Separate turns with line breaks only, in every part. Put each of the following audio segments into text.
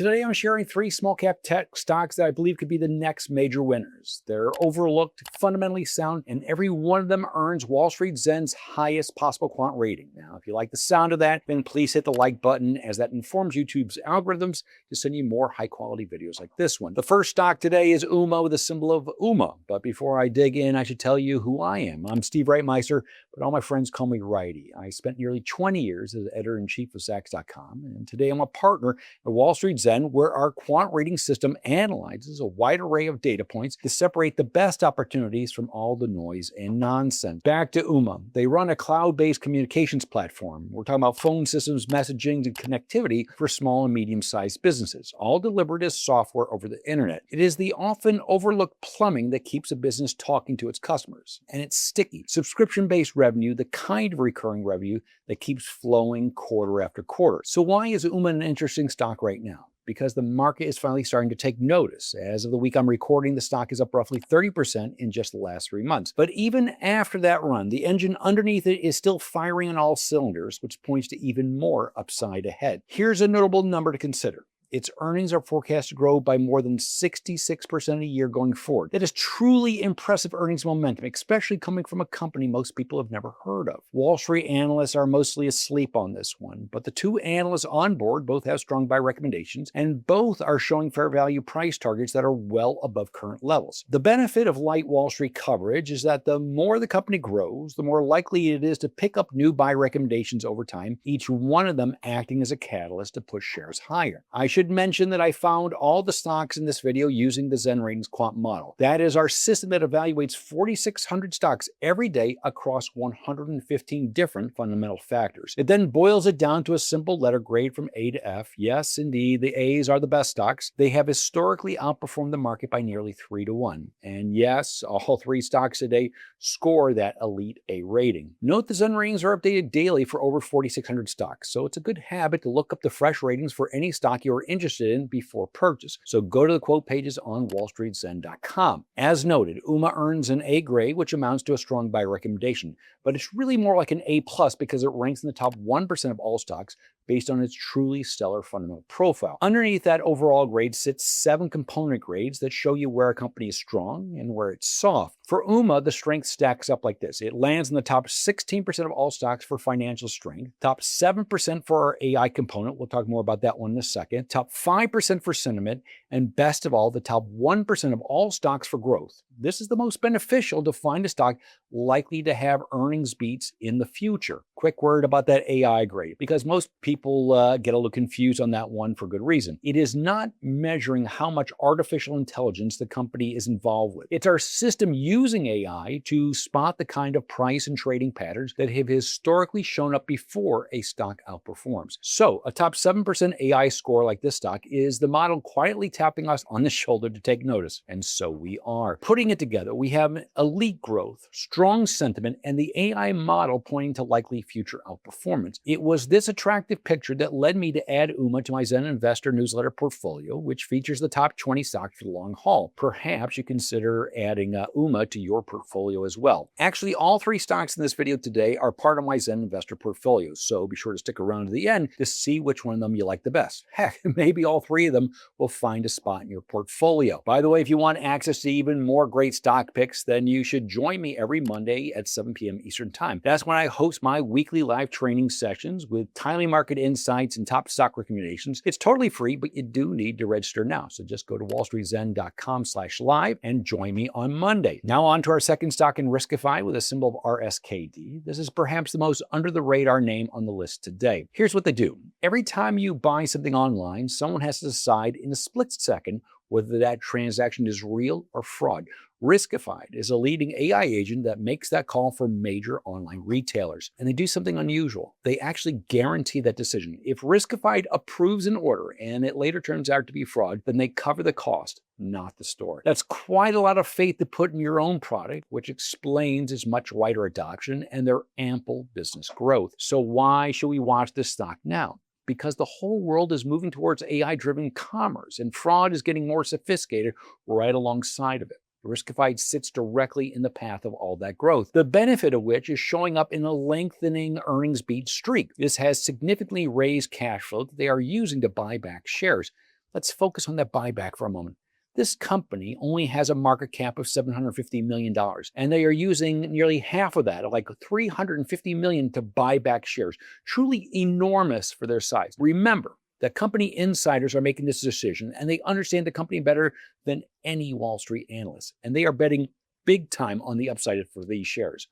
Today I'm sharing 3 small cap tech stocks that I believe could be the next major winners. They're overlooked, fundamentally sound, and every one of them earns WallStreetZen's highest possible quant rating. Now, if you like the sound of that, then please hit the like button, as that informs YouTube's algorithms to send you more high-quality videos like this one. The first stock today is Ooma with the symbol of Ooma. But before I dig in, I should tell you who I am. I'm Steve Reitmeister, but all my friends call me Righty. I spent nearly 20 years as editor-in-chief of Sachs.com, and today I'm a partner at WallStreetZen, where our quant rating system analyzes a wide array of data points to separate the best opportunities from all the noise and nonsense. Back to Ooma. They run a cloud-based communications platform. We're talking about phone systems, messaging, and connectivity for small and medium-sized businesses, all delivered as software over the internet. It is the often overlooked plumbing that keeps a business talking to its customers. And it's sticky, subscription-based revenue, the kind of recurring revenue that keeps flowing quarter after quarter. So why is Ooma an interesting stock right now? Because the market is finally starting to take notice. As of the week I'm recording, the stock is up roughly 30% in just the last 3 months. But even after that run, the engine underneath it is still firing on all cylinders, which points to even more upside ahead. Here's a notable number to consider. Its earnings are forecast to grow by more than 66% a year going forward. That is truly impressive earnings momentum, especially coming from a company most people have never heard of. Wall Street analysts are mostly asleep on this one, but the 2 analysts on board both have strong buy recommendations, and both are showing fair value price targets that are well above current levels. The benefit of light Wall Street coverage is that the more the company grows, the more likely it is to pick up new buy recommendations over time, each one of them acting as a catalyst to push shares higher. I should mention that I found all the stocks in this video using the Zen Ratings Quant model. That is our system that evaluates 4,600 stocks every day across 115 different fundamental factors. It then boils it down to a simple letter grade from A to F. Yes, indeed, the A's are the best stocks. They have historically outperformed the market by nearly 3 to 1. And yes, all 3 stocks today score that elite A rating. Note the Zen ratings are updated daily for over 4,600 stocks, so it's a good habit to look up the fresh ratings for any stock you're interested in before purchase. So go to the quote pages on WallStreetZen.com. As noted, Ooma earns an A grade, which amounts to a strong buy recommendation, but it's really more like an A+ because it ranks in the top 1% of all stocks based on its truly stellar fundamental profile. Underneath that overall grade sits 7 component grades that show you where a company is strong and where it's soft. For Ooma, the strength stacks up like this. It lands in the top 16% of all stocks for financial strength, top 7% for our AI component, we'll talk more about that one in a second, top 5% for sentiment, and best of all, the top 1% of all stocks for growth. This is the most beneficial to find a stock likely to have earnings beats in the future. Quick word about that AI grade, because most people get a little confused on that one for good reason. It is not measuring how much artificial intelligence the company is involved with. It's our system using AI to spot the kind of price and trading patterns that have historically shown up before a stock outperforms. So a top 7% AI score like this stock is the model quietly tapping us on the shoulder to take notice. And so we are. Putting it together, we have elite growth, strong sentiment, and the AI model pointing to likely future outperformance. It was this attractive picture that led me to add Ooma to my Zen Investor newsletter portfolio, which features the top 20 stocks for the long haul. Perhaps you consider adding Ooma to your portfolio as well. Actually, all 3 stocks in this video today are part of my Zen Investor portfolio, so be sure to stick around to the end to see which one of them you like the best. Heck, maybe all 3 of them will find a spot in your portfolio. By the way, if you want access to even more great stock picks, then you should join me every Monday at 7 p.m. Eastern Time. That's when I host my weekly live training sessions with timely market insights and top stock recommendations. It's totally free, but you do need to register now. So just go to WallStreetZen.com/live and join me on Monday. Now on to our second stock in Riskified with a symbol of RSKD. This is perhaps the most under the radar name on the list today. Here's what they do. Every time you buy something online, someone has to decide in a split second whether that transaction is real or fraud. Riskified is a leading AI agent that makes that call for major online retailers. And they do something unusual. They actually guarantee that decision. If Riskified approves an order and it later turns out to be fraud, then they cover the cost, not the store. That's quite a lot of faith to put in your own product, which explains its much wider adoption and their ample business growth. So why should we watch this stock now? Because the whole world is moving towards AI-driven commerce, and fraud is getting more sophisticated right alongside of it. Riskified sits directly in the path of all that growth, the benefit of which is showing up in a lengthening earnings beat streak. This has significantly raised cash flow that they are using to buy back shares. Let's focus on that buyback for a moment. This company only has a market cap of $750 million, and they are using nearly half of that, like $350 million, to buy back shares. Truly enormous for their size. Remember that company insiders are making this decision, and they understand the company better than any Wall Street analyst, and they are betting big time on the upside for these shares.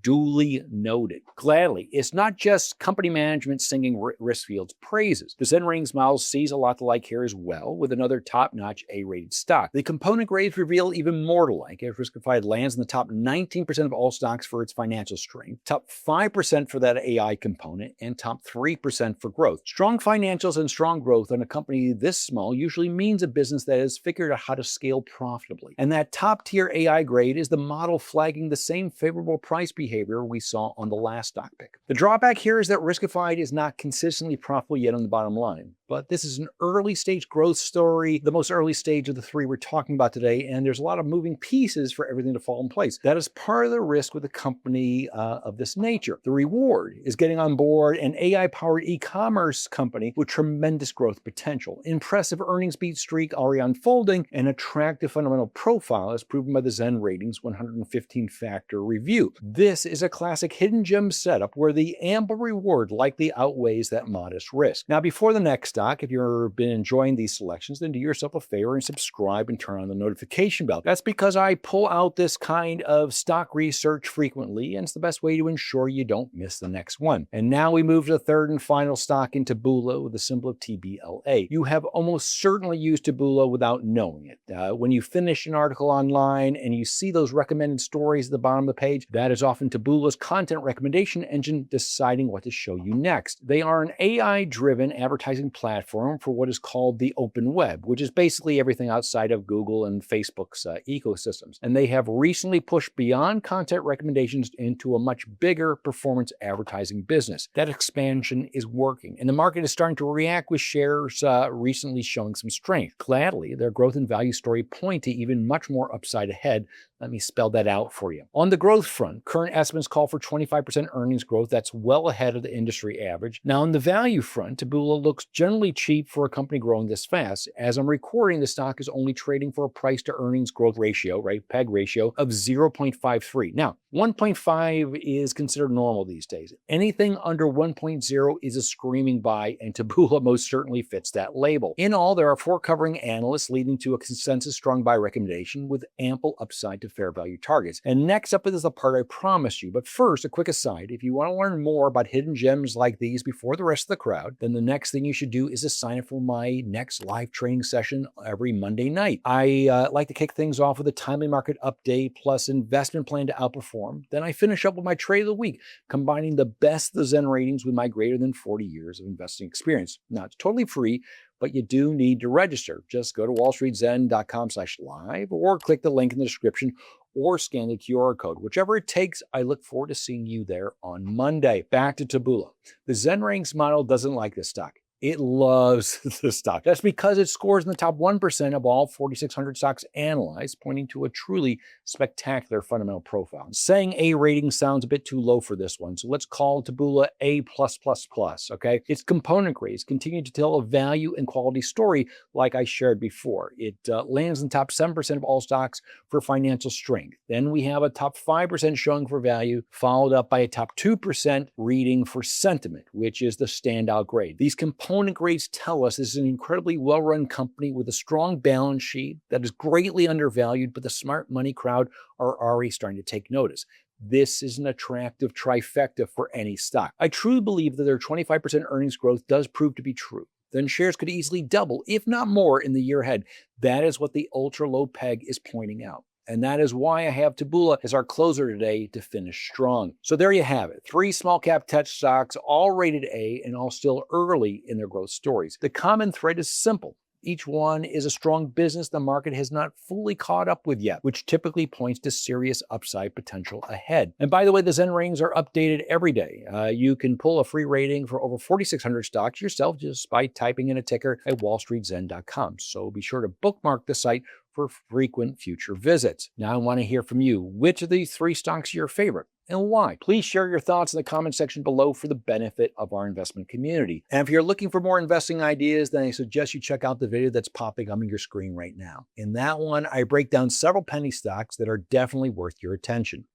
Duly noted. Gladly, it's not just company management singing Riskfield's praises. The Zen Ratings model sees a lot to like here as well, with another top-notch A-rated stock. The component grades reveal even more to like, as Riskified lands in the top 19% of all stocks for its financial strength, top 5% for that AI component, and top 3% for growth. Strong financials and strong growth on a company this small usually means a business that has figured out how to scale profitably. And that top-tier AI grade is the model flagging the same favorable price behavior we saw on the last stock pick. The drawback here is that Riskified is not consistently profitable yet on the bottom line, but this is an early stage growth story, the most early stage of the three we're talking about today, and there's a lot of moving pieces for everything to fall in place. That is part of the risk with a company of this nature. The reward is getting on board an AI-powered e-commerce company with tremendous growth potential, impressive earnings beat streak already unfolding, and attractive fundamental profile as proven by the Zen Ratings 115-factor review. This is a classic hidden gem setup where the ample reward likely outweighs that modest risk. Now, before the next stock, if you've been enjoying these selections, then do yourself a favor and subscribe and turn on the notification bell. That's because I pull out this kind of stock research frequently, and it's the best way to ensure you don't miss the next one. And now we move to the third and final stock in Taboola with the symbol of TBLA. You have almost certainly used Taboola without knowing it. When you finish an article online and you see those recommended stories at the bottom of the page, that is often Taboola's content recommendation engine deciding what to show you next. They are an AI-driven advertising platform for what is called the open web, which is basically everything outside of Google and Facebook's ecosystems. And they have recently pushed beyond content recommendations into a much bigger performance advertising business. That expansion is working, and the market is starting to react with shares recently showing some strength. Gladly, their growth and value story point to even much more upside ahead. Let me spell that out for you. On the growth front, current estimates call for 25% earnings growth. That's well ahead of the industry average. Now, on the value front, Taboola looks generally cheap for a company growing this fast. As I'm recording, the stock is only trading for a price to earnings growth ratio, right, PEG ratio, of 0.53. Now, 1.5 is considered normal these days. Anything under 1.0 is a screaming buy, and Taboola most certainly fits that label. In all, there are 4 covering analysts, leading to a consensus strong buy recommendation with ample upside to fair value targets. And next up is the part I promised you. But first, a quick aside. If you want to learn more about hidden gems like these before the rest of the crowd, then the next thing you should do is to sign up for my next live training session every Monday night. I like to kick things off with a timely market update plus investment plan to outperform. Then I finish up with my trade of the week, combining the best of the Zen Ratings with my greater than 40 years of investing experience. Now, it's totally free, but you do need to register. Just go to WallStreetZen.com/live or click the link in the description or scan the QR code. Whichever it takes, I look forward to seeing you there on Monday. Back to Taboola. The Zen Ratings model doesn't like this stock. It loves the stock. That's because it scores in the top 1% of all 4,600 stocks analyzed, pointing to a truly spectacular fundamental profile. Saying A rating sounds a bit too low for this one, so let's call Taboola A+++, okay? Its component grades continue to tell a value and quality story like I shared before. It lands in the top 7% of all stocks for financial strength. Then we have a top 5% showing for value, followed up by a top 2% reading for sentiment, which is the standout grade. These component grades tell us this is an incredibly well-run company with a strong balance sheet that is greatly undervalued, but the smart money crowd are already starting to take notice. This is an attractive trifecta for any stock. I truly believe that their 25% earnings growth does prove to be true. Then shares could easily double, if not more, in the year ahead. That is what the ultra-low PEG is pointing out. And that is why I have Taboola as our closer today to finish strong. So there you have it. 3 small cap tech stocks, all rated A and all still early in their growth stories. The common thread is simple. Each one is a strong business the market has not fully caught up with yet, which typically points to serious upside potential ahead. And by the way, the Zen ratings are updated every day. You can pull a free rating for over 4,600 stocks yourself just by typing in a ticker at WallStreetZen.com. So be sure to bookmark the site for frequent future visits. Now I want to hear from you. Which of these 3 stocks are your favorite and why? Please share your thoughts in the comment section below for the benefit of our investment community. And if you're looking for more investing ideas, then I suggest you check out the video that's popping up on your screen right now. In that one, I break down several penny stocks that are definitely worth your attention.